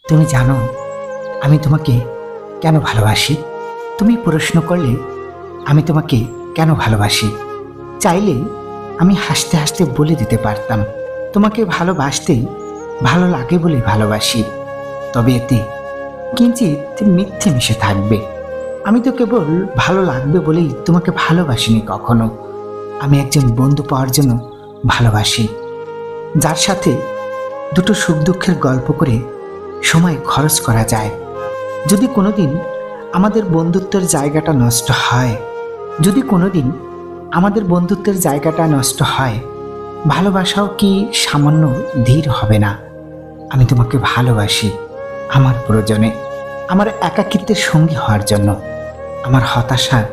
তুমি জানো আমি তোমাকে কেন ভালোবাসি? তুমি প্রশ্ন করলে আমি তোমাকে কেন ভালোবাসি, চাইলে আমি হাসতে হাসতে বলে দিতে পারতাম তোমাকে ভালোবাসতে ভালো লাগে বলে ভালোবাসি। তবে এতে কিঞ্চিত মিথ্যে মিশে থাকবে। আমি তো কেবল ভালো লাগবে বলেই তোমাকে ভালোবাসিনি কখনো। আমি একজন বন্ধু পাওয়ার জন্য ভালোবাসি, যার সাথে দুটো সুখ দুঃখের গল্প করে সময় খরচ করা যায়। যদি কোনোদিন আমাদের বন্ধুত্বের জায়গাটা নষ্ট হয়, যদি কোনোদিন আমাদের বন্ধুত্বের জায়গাটা নষ্ট হয়, ভালোবাসাও কি সামান্য ধীর হবে না? আমি তোমাকে ভালোবাসি আমার প্রয়োজনে, আমার একাকিত্বের সঙ্গী হওয়ার জন্য, আমার হতাশার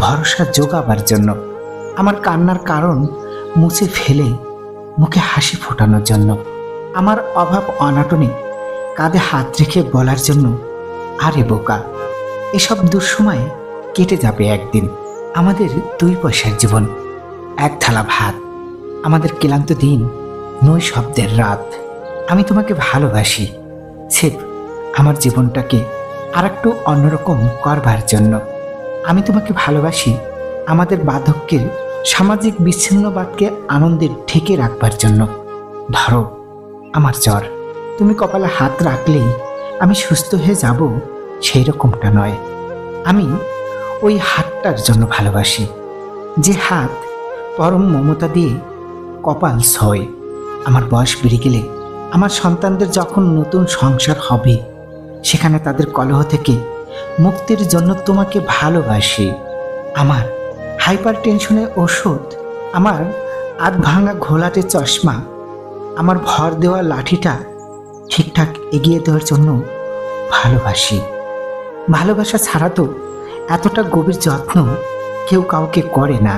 ভরসা জোগাবার জন্য, আমার কান্নার কারণ মুছে ফেলে মুখে হাসি ফোটানোর জন্য, আমার অভাব অনাটনে কাঁধে হাত রেখে বলার জন্য, আরে বোকা, এসব দুঃসময়ে কেটে যাবে একদিন। আমাদের 2 পয়সার জীবন, এক থালা ভাত, আমাদের ক্লান্ত দিন, নৈশব্দের রাত। আমি তোমাকে ভালোবাসি ছেপ আমার জীবনটাকে আর একটু অন্যরকম করবার জন্য। আমি তোমাকে ভালোবাসি আমাদের বার্ধক্যের সামাজিক বিচ্ছিন্নবাদকে আনন্দে ঢেকে রাখবার জন্য। ধরো আমার জ্বর, তুমি কপালে হাত রাখলেই আমি সুস্থ হয়ে যাব, সেই রকমটা নয়। আমি ওই হাতটার জন্য ভালোবাসি, যে হাত পরম মমতা দিয়ে কপাল ছয়। আমার বয়স বেড়ে গেলে আমার সন্তানদের যখন নতুন সংসার হবে, সেখানে তাদের কলহ থেকে মুক্তির জন্য তোমাকে ভালোবাসি। আমার হাইপার টেনশনের ওষুধ, আমার আধ ভাঙা ঘোলাটে চশমা, আমার ভর দেওয়া লাঠিটা ঠিকঠাক এগিয়ে দেওয়ার জন্য ভালোবাসি। ভালোবাসা ছাড়া তো এতটা গভীর যত্ন কেউ কাউকে করে না।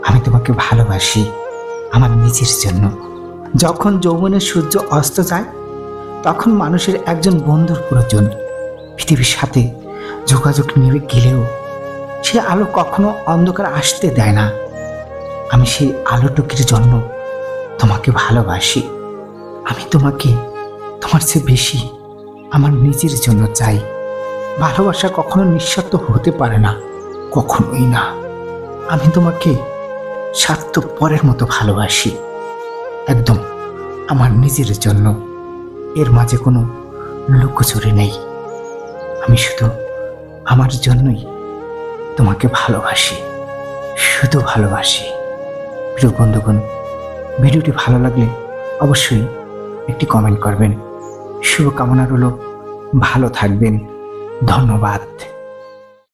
আমি তোমাকে ভালোবাসি আমার নিজের জন্য। যখন যৌবনের সূর্য অস্ত যায়, তখন মানুষের একজন বন্ধুর প্রয়োজন। পৃথিবীর সাথে যোগাযোগ নিভে গেলেও সে আলো কখনো অন্ধকার আসতে দেয় না। আমি সেই আলোটুকির জন্য তোমাকে ভালোবাসি। আমি তোমাকে তোমার চেয়ে বেশি আমার নিজের জন্য চাই। ভালোবাসা কখনো নিঃস্বার্থ হতে পারে না, কখনোই না। আমি তোমাকে স্বার্থপরের মতো ভালোবাসি, একদম আমার নিজের জন্য। এর মাঝে কোনো লুকোচুরি নেই। আমি শুধু আমার জন্যই তোমাকে ভালোবাসি, শুধু ভালোবাসি। প্রিয় বন্ধুগণ, ভিডিওটি ভালো লাগলে অবশ্যই একটি কমেন্ট করবেন। শুভকামনা রইল, ভালো থাকবেন। ধন্যবাদ।